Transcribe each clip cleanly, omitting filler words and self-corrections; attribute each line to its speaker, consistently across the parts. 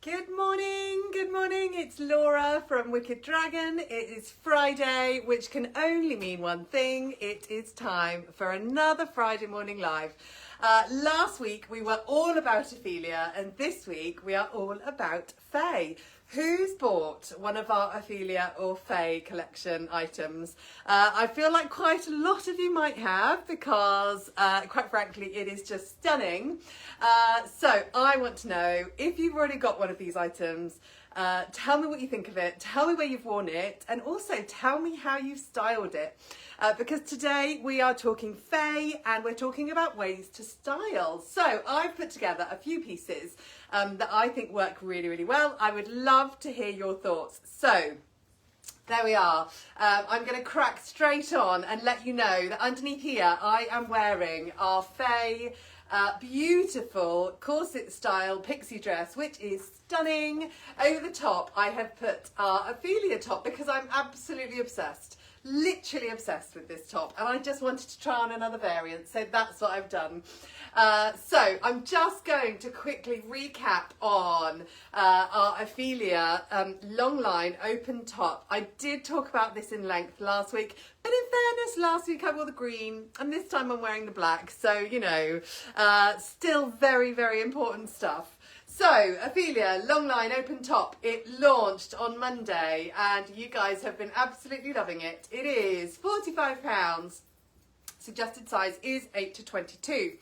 Speaker 1: Good morning, it's Laura from Wicked Dragon. It is Friday, which can only mean one thing. It is time for another Friday morning live. Last week we were all about Ophelia, and this week we are all about Faye. Who's bought one of our Ophelia or Faye collection items? I feel like quite a lot of you might have because, quite frankly, it is just stunning. So I want to know if you've already got one of these items. Tell me what you think of it, tell me where you've worn it, and also tell me how you've styled it. Because today we are talking Faye and we're talking about ways to style. So I've put together a few pieces that I think work really, really well. I would love to hear your thoughts. So there we are. I'm going to crack straight on and let you know that underneath here I am wearing our Faye beautiful corset style pixie dress, which is stunning. Over the top I have put our Ophelia top because I'm absolutely obsessed, literally obsessed with this top, and I just wanted to try on another variant, so that's what I've done. So I'm just going to quickly recap on our Ophelia long line open top. I did talk about this in length last week, but in fairness, last week I wore the green and this time I'm wearing the black, so you know, still very, very important stuff. So, Ophelia, long line, open top, it launched on Monday and you guys have been absolutely loving it. It is £45, suggested size is 8 to 22.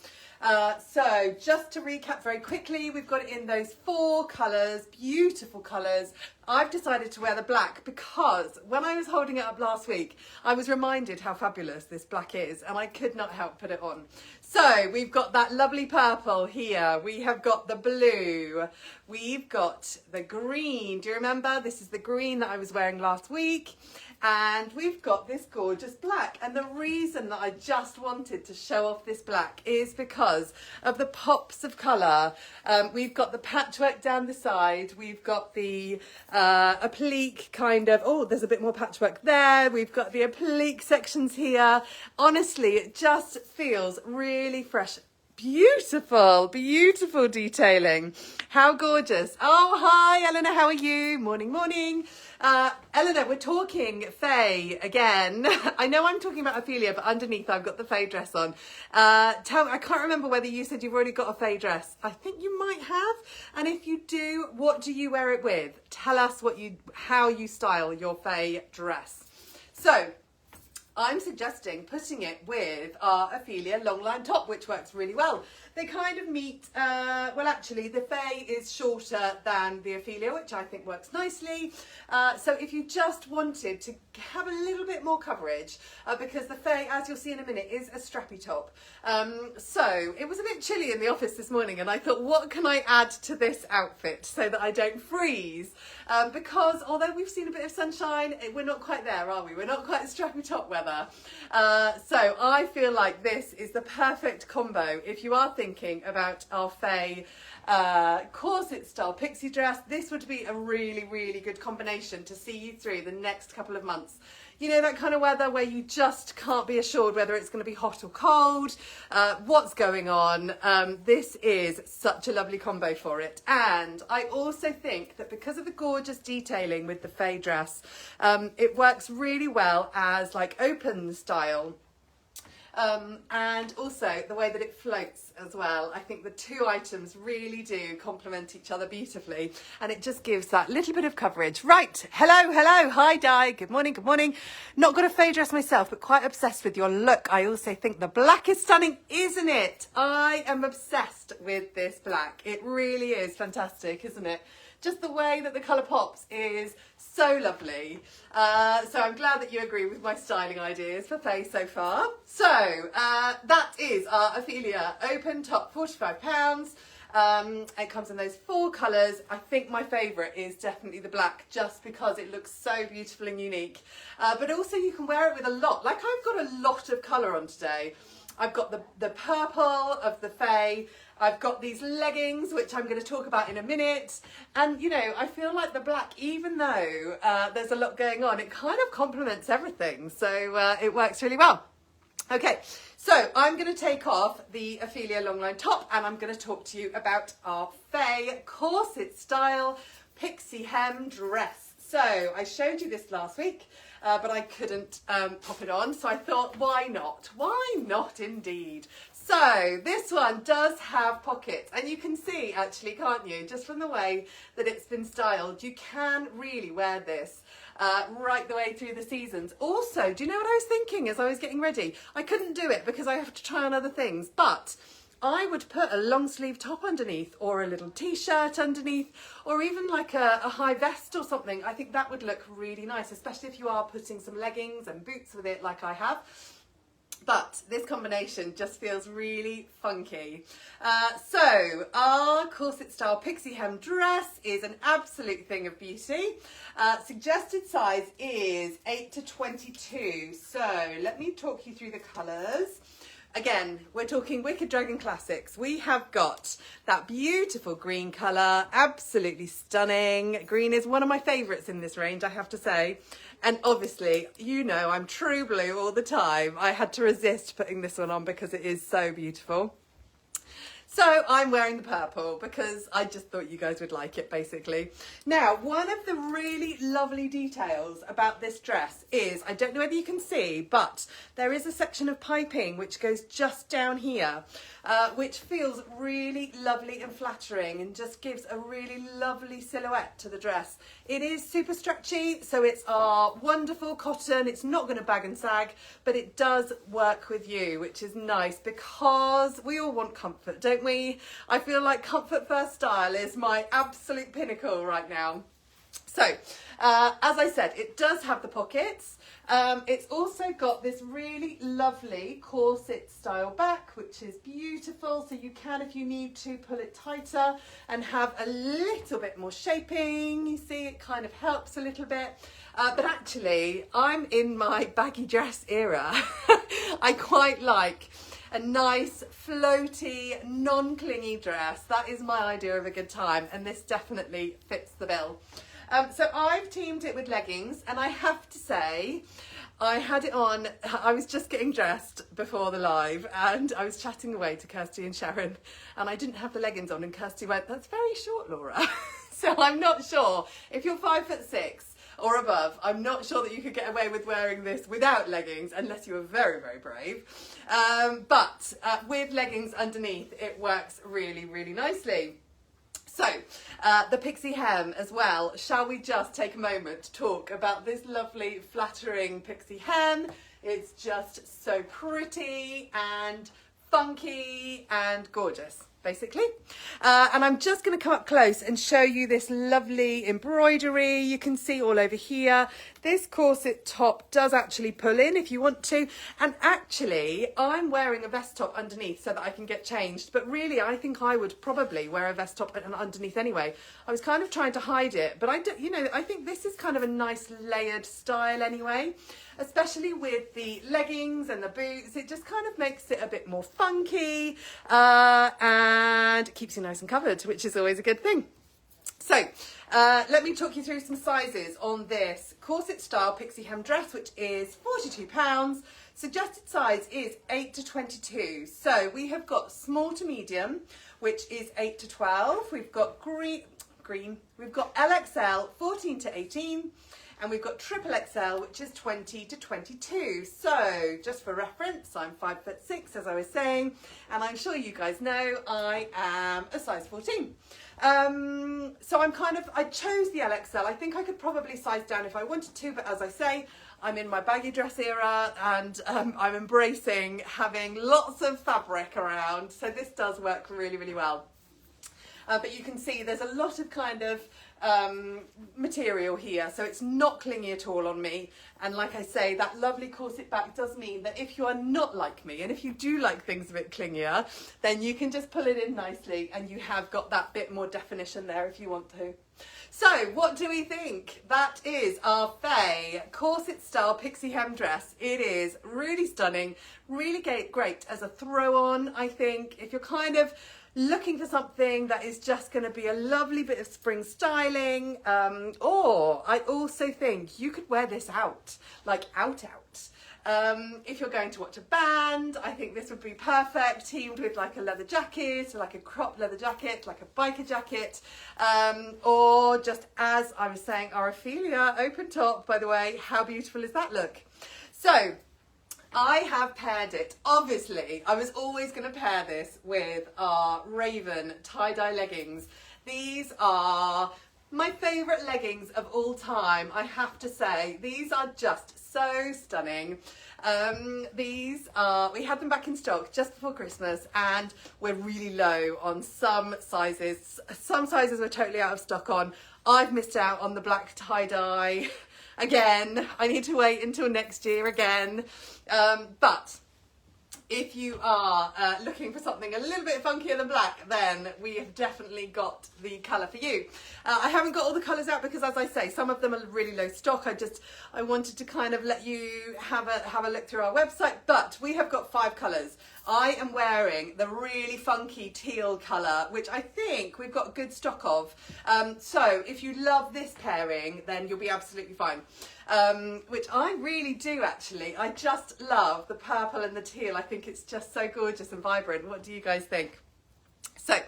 Speaker 1: So just to recap very quickly, we've got it in those 4 colours, beautiful colours. I've decided to wear the black because when I was holding it up last week, I was reminded how fabulous this black is and I could not help put it on. So we've got that lovely purple here, we have got the blue, we've got the green. Do you remember? This is the green that I was wearing last week. And we've got this gorgeous black, and the reason that I just wanted to show off this black is because of the pops of colour. We've got the patchwork down the side, we've got the applique kind of, oh there's a bit more patchwork there, we've got the applique sections here. Honestly, it just feels really fresh. Beautiful, beautiful detailing. How gorgeous. Oh, hi, Eleanor, how are you? Morning, morning. Eleanor, we're talking Faye again. I know I'm talking about Ophelia, but underneath I've got the Faye dress on. Tell me, I can't remember whether you said you've already got a Faye dress. I think you might have. And if you do, what do you wear it with? Tell us how you style your Faye dress. So, I'm suggesting putting it with our Ophelia longline top, which works really well. They kind of meet, well actually the Faye is shorter than the Ophelia, which I think works nicely. So if you just wanted to have a little bit more coverage, because the Faye, as you'll see in a minute, is a strappy top. So it was a bit chilly in the office this morning and I thought, what can I add to this outfit so that I don't freeze? Because although we've seen a bit of sunshine, we're not quite there, are we? We're not quite strappy top weather. So I feel like this is the perfect combo if you are thinking about our Faye corset style pixie dress. This would be a really, really good combination to see you through the next couple of months. You know, that kind of weather where you just can't be assured whether it's going to be hot or cold, what's going on. This is such a lovely combo for it. And I also think that because of the gorgeous detailing with the Faye dress, it works really well as like open style. And also the way that it floats as well. I think the two items really do complement each other beautifully, and it just gives that little bit of coverage. Right, hello, hi Di, good morning. Not got a Faye dress myself, but quite obsessed with your look. I also think the black is stunning, isn't it? I am obsessed with this black. It really is fantastic, isn't it? Just the way that the colour pops is so lovely. So I'm glad that you agree with my styling ideas for Faye so far. So that is our Ophelia open top, £45. It comes in those 4 colours. I think my favourite is definitely the black, just because it looks so beautiful and unique. But also you can wear it with a lot. Like I've got a lot of colour on today. I've got the purple of the Faye. I've got these leggings, which I'm going to talk about in a minute. And, you know, I feel like the black, even though there's a lot going on, it kind of complements everything. So it works really well. Okay, so I'm going to take off the Ophelia longline top and I'm going to talk to you about our Faye corset style pixie hem dress. So I showed you this last week, but I couldn't pop it on. So I thought, why not? Why not indeed? So this one does have pockets, and you can see actually, can't you, just from the way that it's been styled, you can really wear this right the way through the seasons. Also, do you know what I was thinking as I was getting ready? I couldn't do it because I have to try on other things, but I would put a long sleeve top underneath, or a little t-shirt underneath, or even like a high vest or something. I think that would look really nice, especially if you are putting some leggings and boots with it like I have. But this combination just feels really funky. So our corset style pixie hem dress is an absolute thing of beauty. Suggested size is 8 to 22. So let me talk you through the colours. Again, we're talking Wicked Dragon Classics. We have got that beautiful green colour, absolutely stunning. Green is one of my favourites in this range, I have to say. And obviously, you know, I'm true blue all the time. I had to resist putting this one on because it is so beautiful. So I'm wearing the purple because I just thought you guys would like it, basically. Now, one of the really lovely details about this dress is, I don't know whether you can see, but there is a section of piping which goes just down here, which feels really lovely and flattering and just gives a really lovely silhouette to the dress. It is super stretchy, so it's our wonderful cotton. It's not going to bag and sag, but it does work with you, which is nice because we all want comfort, don't we? I feel like comfort first style is my absolute pinnacle right now. So, as I said, it does have the pockets. It's also got this really lovely corset style back, which is beautiful. So you can, if you need to, pull it tighter and have a little bit more shaping. You see, it kind of helps a little bit. But actually, I'm in my baggy dress era. I quite like a nice, floaty, non-clingy dress. That is my idea of a good time, and this definitely fits the bill. So I've teamed it with leggings, and I have to say, I had it on, I was just getting dressed before the live, and I was chatting away to Kirsty and Sharon, and I didn't have the leggings on, and Kirsty went, "That's very short, Laura." So I'm not sure, if you're 5'6" or above, I'm not sure that you could get away with wearing this without leggings, unless you were very, very brave. But with leggings underneath, it works really, really nicely. So, the pixie hem as well. Shall we just take a moment to talk about this lovely, flattering pixie hem? It's just so pretty and funky and gorgeous, basically. And I'm just going to come up close and show you this lovely embroidery. You can see all over here. This corset top does actually pull in if you want to. And actually, I'm wearing a vest top underneath so that I can get changed. But really, I think I would probably wear a vest top underneath anyway. I was kind of trying to hide it. But I think this is kind of a nice layered style anyway. Especially with the leggings and the boots. It just kind of makes it a bit more funky. And keeps you nice and covered, which is always a good thing. So let me talk you through some sizes on this corset style pixie hem dress, which is £42. Suggested size is 8 to 22. So we have got small to medium, which is 8 to 12. We've got green. We've got LXL, 14 to 18. And we've got triple XL, which is 20 to 22. So just for reference, I'm 5'6", as I was saying, and I'm sure you guys know I am a size 14. So I chose the LXL. I think I could probably size down if I wanted to, but as I say, I'm in my baggy dress era and I'm embracing having lots of fabric around. So this does work really, really well. But you can see there's a lot of kind of material here, so it's not clingy at all on me. And like I say, that lovely corset back does mean that if you are not like me, and if you do like things a bit clingier, then you can just pull it in nicely and you have got that bit more definition there if you want to. So what do we think? That is our Faye corset style pixie hem dress. It is really stunning, really great as a throw on, I think. If you're kind of looking for something that is just going to be a lovely bit of spring styling, or I also think you could wear this out, like out. If you're going to watch a band, I think this would be perfect, teamed with like a leather jacket, like a cropped leather jacket, like a biker jacket, or just, as I was saying, our Ophelia open top, by the way. How beautiful is that look? So I have paired it, obviously, I was always going to pair this with our Raven tie-dye leggings. These are my favourite leggings of all time, I have to say. These are just so stunning. We had them back in stock just before Christmas, and we're really low on some sizes. Some sizes we're totally out of stock on. I've missed out on the black tie-dye again. I need to wait until next year again. But if you are looking for something a little bit funkier than black, then we have definitely got the colour for you. I haven't got all the colours out because, as I say, some of them are really low stock. I wanted to kind of let you have a look through our website, but we have got 5 colours. I am wearing the really funky teal colour, which I think we've got good stock of. So if you love this pairing, then you'll be absolutely fine. Which I really do, actually. I just love the purple and the teal. I think it's just so gorgeous and vibrant. What do you guys think? So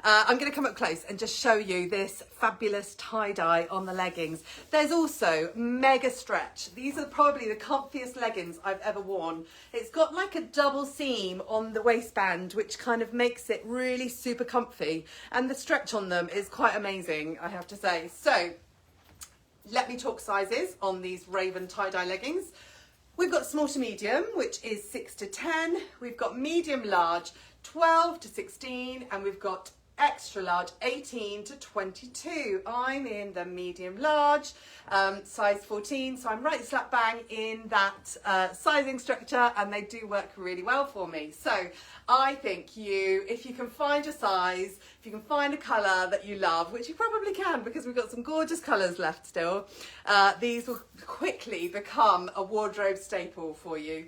Speaker 1: I'm going to come up close and just show you this fabulous tie-dye on the leggings. There's also mega stretch. These are probably the comfiest leggings I've ever worn. It's got like a double seam on the waistband, which kind of makes it really super comfy. And the stretch on them is quite amazing, I have to say. So let me talk sizes on these Raven tie-dye leggings. We've got small to medium, which is 6 to 10. We've got medium large, 12 to 16, and we've got extra large, 18 to 22. I'm in the medium large, size 14, so I'm right slap bang in that sizing structure, and they do work really well for me. So I think if you can find your size, if you can find a colour that you love, which you probably can because we've got some gorgeous colours left still, these will quickly become a wardrobe staple for you.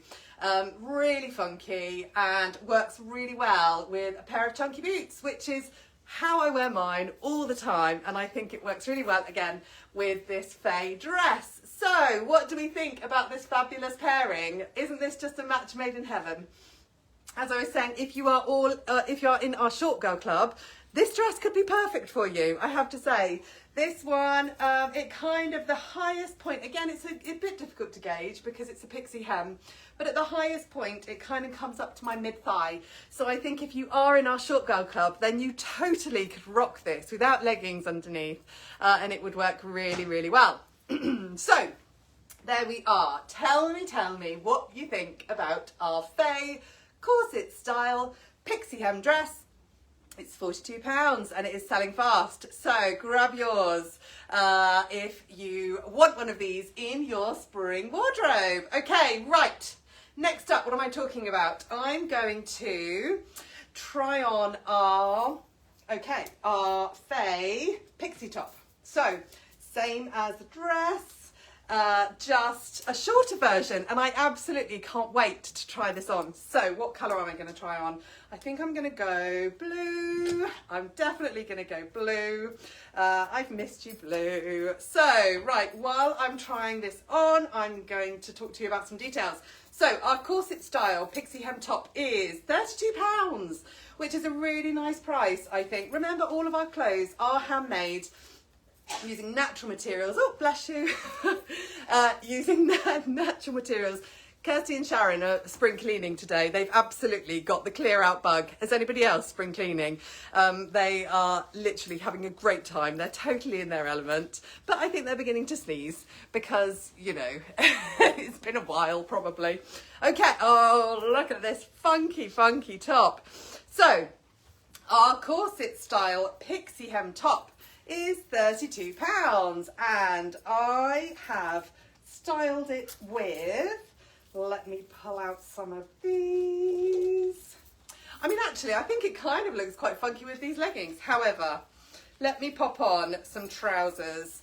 Speaker 1: Really funky and works really well with a pair of chunky boots, which is how I wear mine all the time, and I think it works really well again with this Faye dress. So what do we think about this fabulous pairing? Isn't this just a match made in heaven? As I was saying, if you are in our short girl club, this dress could be perfect for you, I have to say. This one, it kind of, the highest point, again, it's a bit difficult to gauge because it's a pixie hem, but at the highest point, it kind of comes up to my mid-thigh. So I think if you are in our short girl club, then you totally could rock this without leggings underneath, and it would work really, really well. So there we are. Tell me what you think about our Faye corset style pixie hem dress. It's £42 and it is selling fast, so grab yours if you want one of these in your spring wardrobe. Okay, right, next up, what am I talking about? I'm going to try on our Faye pixie top. So same as the dress, just a shorter version, and I absolutely can't wait to try this on. So what colour am I going to try on? I think I'm going to go blue. I'm definitely going to go blue. I've missed you, blue. So right, while I'm trying this on, I'm going to talk to you about some details. So our corset style pixie hem top is £32, which is a really nice price, I think. Remember, all of our clothes are handmade using natural materials. Oh, bless you. Using natural materials. Kirsty and Sharon are spring cleaning today. They've absolutely got the clear out bug. Has anybody else spring cleaning? They are literally having a great time. They're totally in their element, but I think they're beginning to sneeze because, you know, it's been a while probably. Okay, oh, look at this funky, funky top. So our corset style pixie hem top is £32, and I have styled it with, let me pull out some of these. I mean, actually, I think it kind of looks quite funky with these leggings. However, let me pop on some trousers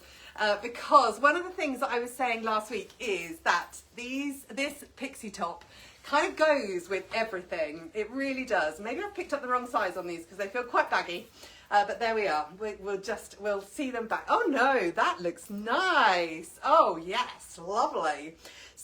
Speaker 1: because one of the things that I was saying last week is that this pixie top kind of goes with everything. It really does. Maybe I've picked up the wrong size on these because they feel quite baggy. But there we are. We'll see them back. Oh no, that looks nice. Oh yes, lovely.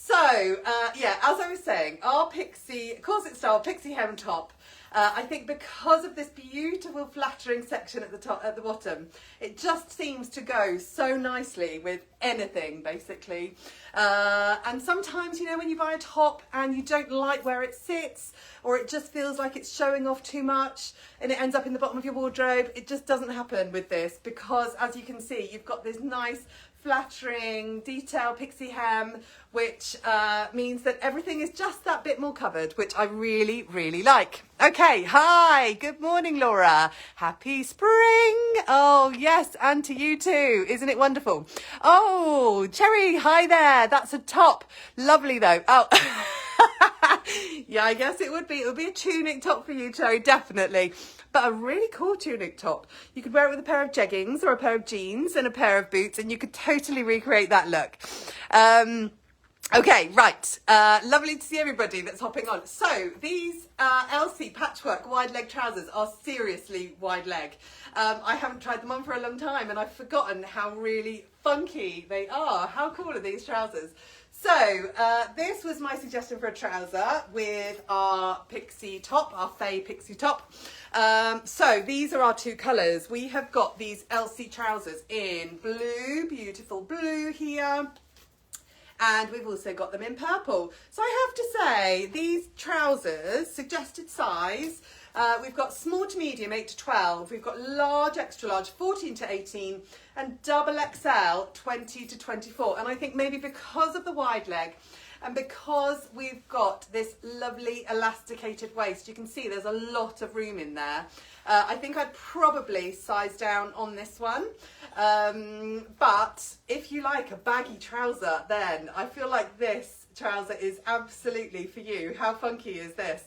Speaker 1: So, yeah, as I was saying, our pixie, corset style pixie hem top, I think because of this beautiful flattering section at the top, at the bottom, it just seems to go so nicely with anything, basically. And sometimes, you know, when you buy a top and you don't like where it sits, or it just feels like it's showing off too much and it ends up in the bottom of your wardrobe, it just doesn't happen with this, because as you can see, you've got this nice flattering detail pixie hem, which means that everything is just that bit more covered, which I really, really like. Okay, hi, good morning, Laura. Happy spring. Oh, yes, and to you too. Isn't it wonderful? Oh, Cherry, hi there. That's a top. Lovely though. Oh, yeah, I guess it would be. It would be a tunic top for you, Cherry, definitely. But a really cool tunic top. You could wear it with a pair of jeggings or a pair of jeans and a pair of boots, and you could totally recreate that look. Okay, right. Lovely to see everybody that's hopping on. So these Elsie patchwork wide leg trousers are seriously wide leg. I haven't tried them on for a long time, and I've forgotten how really funky they are. How cool are these trousers? So this was my suggestion for a trouser with our pixie top, our Faye pixie top. So these are our two colours. We have got these Elsie trousers in blue, beautiful blue here. And we've also got them in purple. So I have to say, these trousers, suggested size, we've got small to medium, 8 to 12. We've got large, extra large, 14 to 18. And double XL, 20 to 24. And I think maybe because of the wide leg, and because we've got this lovely elasticated waist, you can see there's a lot of room in there. I think I'd probably size down on this one. But if you like a baggy trouser, then I feel like this trouser is absolutely for you. How funky is this?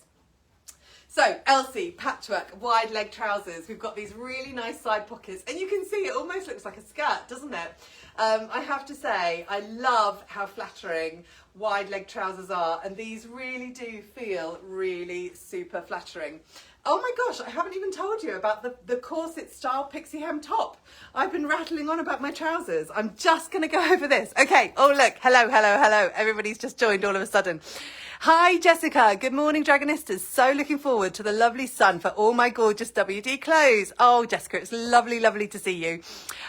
Speaker 1: So, Elsie, patchwork, wide leg trousers. We've got these really nice side pockets, and you can see it almost looks like a skirt, doesn't it? I have to say, I love how flattering wide leg trousers are, and these really do feel really super flattering. Oh my gosh, I haven't even told you about the corset style pixie hem top. I've been rattling on about my trousers. I'm just going to go over this. Okay, oh look, hello, hello, hello. Everybody's just joined all of a sudden. Hi Jessica, good morning Dragonistas. So looking forward to the lovely sun for all my gorgeous WD clothes. Oh Jessica, it's lovely, lovely to see you.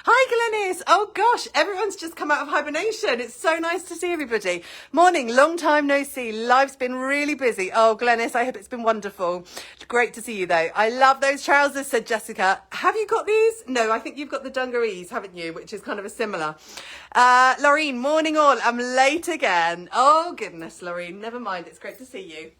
Speaker 1: Hi Glennis, oh gosh, everyone's just come out of hibernation. It's so nice to see everybody. Morning, long time no see. Life's been really busy. Oh Glennis, I hope it's been wonderful. Great to see you though. I love those trousers, said Jessica. Have you got these? No, I think you've got the dungarees, haven't you? Which is kind of a similar. Laureen, morning all. I'm late again. Oh goodness, Laureen, never mind. It's great to see you.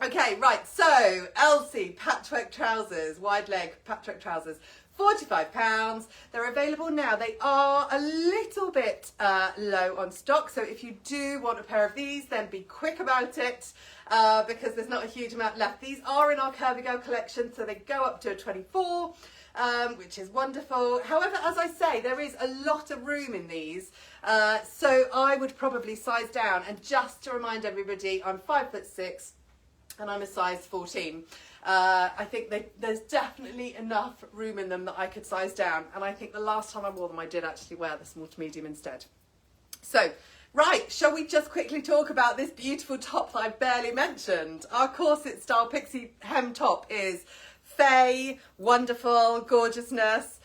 Speaker 1: Okay, right, so Elsie patchwork trousers, wide leg patchwork trousers, £45. They're available now. They are a little bit low on stock, so if you do want a pair of these, then be quick about it because there's not a huge amount left. These are in our Curvy Girl collection, so they go up to a 24. Which is wonderful. However, as I say, there is a lot of room in these, so I would probably size down. And just to remind everybody, I'm 5'6" and I'm a size 14. I think there's definitely enough room in them that I could size down, and I think the last time I wore them I did actually wear the small to medium instead. So right, shall we just quickly talk about this beautiful top that I barely mentioned? Our corset style pixie hem top is Faye, wonderful, gorgeousness.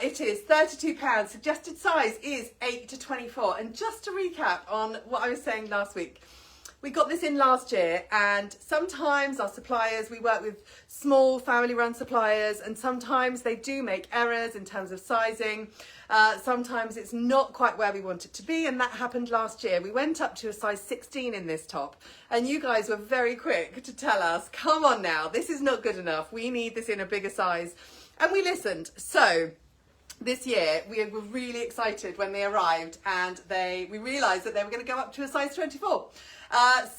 Speaker 1: It is £32. Suggested size is 8 to 24. And just to recap on what I was saying last week, we got this in last year, and sometimes our suppliers, we work with small family-run suppliers, and sometimes they do make errors in terms of sizing. Sometimes it's not quite where we want it to be, and that happened last year. We went up to a size 16 in this top, and you guys were very quick to tell us, come on now, this is not good enough. We need this in a bigger size. And we listened. So this year we were really excited when they arrived, and we realised that they were going to go up to a size 24.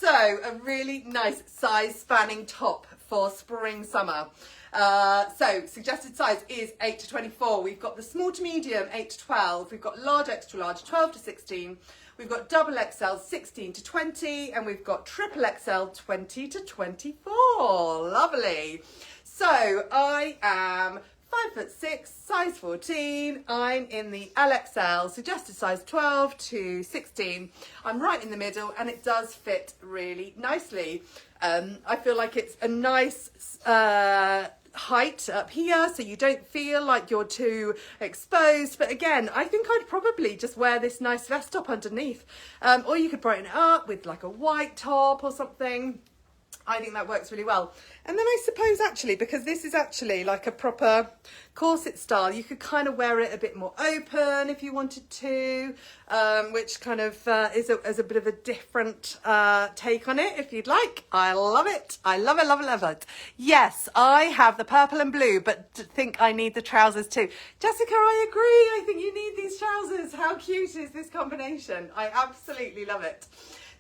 Speaker 1: So a really nice size spanning top for spring summer. So suggested size is 8 to 24. We've got the small to medium 8 to 12. We've got large, extra large 12 to 16. We've got double XL 16 to 20, and we've got triple XL 20 to 24. Lovely. So I am 5'6", size 14. I'm in the LXL, suggested size 12 to 16. I'm right in the middle and it does fit really nicely. I feel like it's a nice height up here, so you don't feel like you're too exposed. But again, I think I'd probably just wear this nice vest top underneath, or you could brighten it up with like a white top or something. I think that works really well. And then I suppose actually, because this is actually like a proper corset style, you could kind of wear it a bit more open if you wanted to, which kind of is a bit of a different take on it if you'd like. I love it. I love it, love it, love it. Yes, I have the purple and blue, but think I need the trousers too. Jessica, I agree. I think you need these trousers. How cute is this combination? I absolutely love it.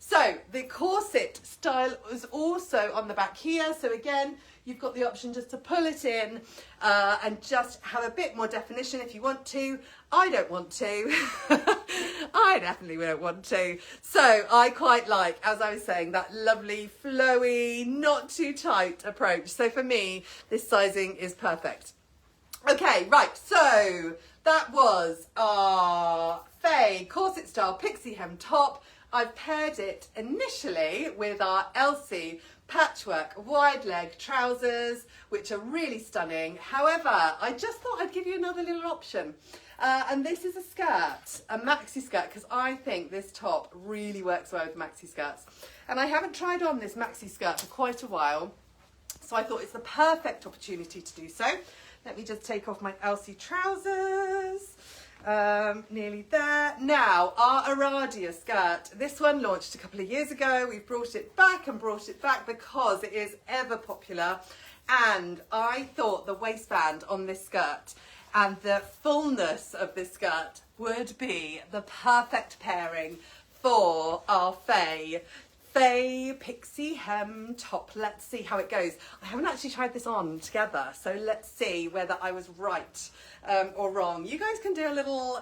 Speaker 1: So the corset style is also on the back here. So again, you've got the option just to pull it in and just have a bit more definition if you want to. I don't want to. I definitely don't want to. So I quite like, as I was saying, that lovely, flowy, not too tight approach. So for me, this sizing is perfect. Okay, right. So that was our Faye corset style pixie hem top. I've paired it initially with our Elsie patchwork wide leg trousers, which are really stunning. However, I just thought I'd give you another little option. And this is a skirt, a maxi skirt, because I think this top really works well with maxi skirts. And I haven't tried on this maxi skirt for quite a while, so I thought it's the perfect opportunity to do so. Let me just take off my Elsie trousers. Nearly there. Now, our Aradia skirt. This one launched a couple of years ago. We've brought it back because it is ever popular. And I thought the waistband on this skirt and the fullness of this skirt would be the perfect pairing for our Faye pixie hem top. Let's see how it goes. I haven't actually tried this on together, so let's see whether I was right or wrong. You guys can do a little,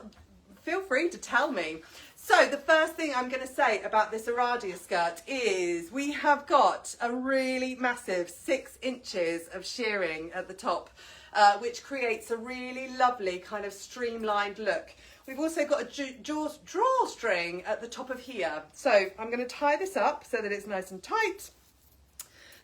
Speaker 1: feel free to tell me. So the first thing I'm going to say about this Aradia skirt is we have got a really massive 6 inches of shearing at the top, which creates a really lovely kind of streamlined look. We've also got a drawstring at the top of here. So I'm going to tie this up so that it's nice and tight.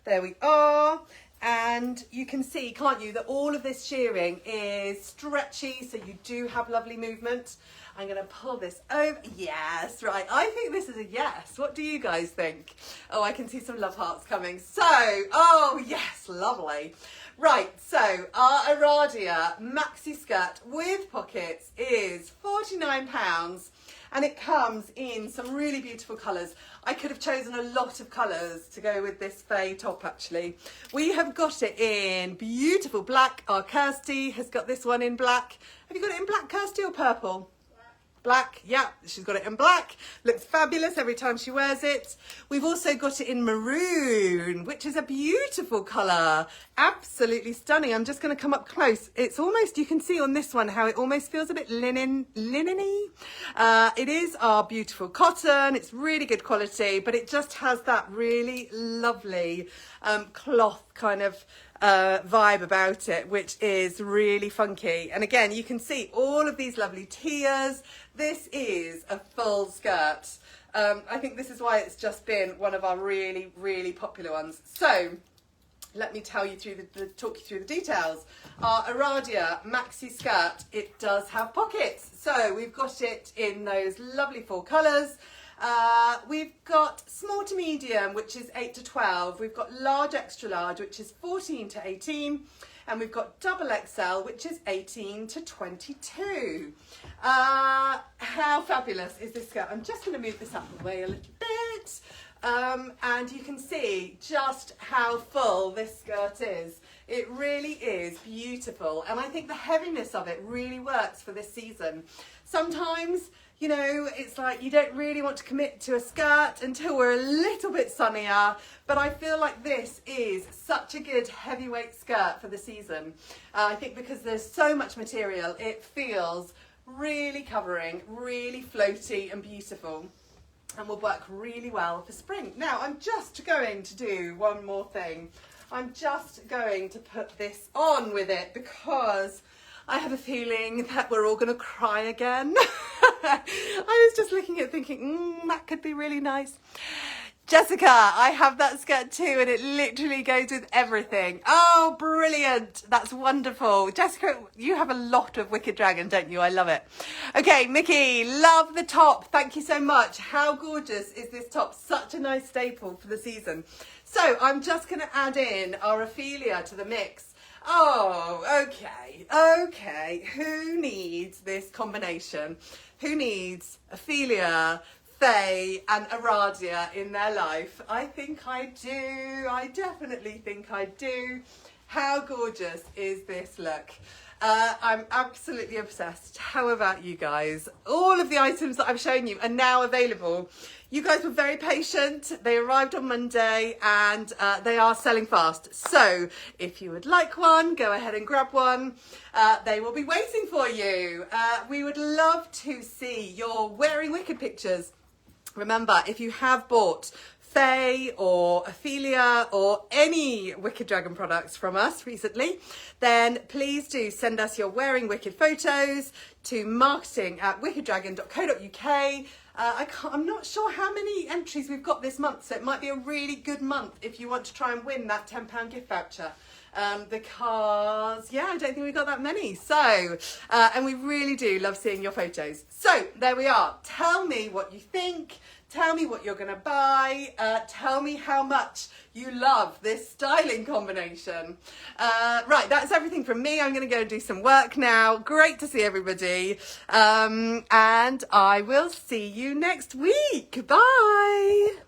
Speaker 1: There we are. And you can see, can't you, that all of this shearing is stretchy, so you do have lovely movement. I'm going to pull this over. Yes, right. I think this is a yes. What do you guys think? Oh, I can see some love hearts coming. So, oh yes, lovely. Right, so our Aradia maxi skirt with pockets is £49 and it comes in some really beautiful colours. I could have chosen a lot of colours to go with this Faye top actually. We have got it in beautiful black. Our Kirsty has got this one in black. Have you got it in black, Kirsty, or purple? Black, yeah, she's got it in black. Looks fabulous every time she wears it. We've also got it in maroon, which is a beautiful colour. Absolutely stunning. I'm just going to come up close. It's almost, you can see on this one how it almost feels a bit linen-y. It is our beautiful cotton. It's really good quality, but it just has that really lovely cloth kind of vibe about it, which is really funky. And again, you can see all of these lovely tiers. This is a full skirt. I think this is why it's just been one of our really, really popular ones. So let me tell you talk you through the details. Our Aradia maxi skirt, it does have pockets. So we've got it in those lovely 4 colours. We've got small to medium, which is 8 to 12. We've got large, extra large, which is 14 to 18. And we've got double XL, which is 18 to 22. How fabulous is this skirt? I'm just going to move this out of the way a little bit. And you can see just how full this skirt is. It really is beautiful. And I think the heaviness of it really works for this season. Sometimes, you know, it's like you don't really want to commit to a skirt until we're a little bit sunnier, but I feel like this is such a good heavyweight skirt for the season. I think because there's so much material, it feels really covering, really floaty and beautiful, and will work really well for spring. Now, I'm just going to do one more thing. I'm just going to put this on with it because I have a feeling that we're all going to cry again. I was just looking at it thinking, that could be really nice. Jessica, I have that skirt too, and it literally goes with everything. Oh, brilliant. That's wonderful. Jessica, you have a lot of Wicked Dragon, don't you? I love it. Okay, Mickey, love the top. Thank you so much. How gorgeous is this top? Such a nice staple for the season. So I'm just going to add in our Ophelia to the mix. Oh, okay. Who needs this combination? Who needs Ophelia, Faye and Aradia in their life? I think I do. I definitely think I do. How gorgeous is this look? I'm absolutely obsessed. How about you guys? All of the items that I've shown you are now available. You guys were very patient. They arrived on Monday and they are selling fast. So if you would like one, go ahead and grab one. They will be waiting for you. We would love to see your wearing Wicked pictures. Remember, if you have bought Faye or Ophelia or any Wicked Dragon products from us recently, then please do send us your wearing Wicked photos to marketing@wickeddragon.co.uk. I'm not sure how many entries we've got this month, so it might be a really good month if you want to try and win that £10 gift voucher. Because, yeah, I don't think we got that many. So, and we really do love seeing your photos. So, there we are. Tell me what you think. Tell me what you're going to buy. Tell me how much you love this styling combination. Right, that's everything from me. I'm going to go and do some work now. Great to see everybody. And I will see you next week. Bye.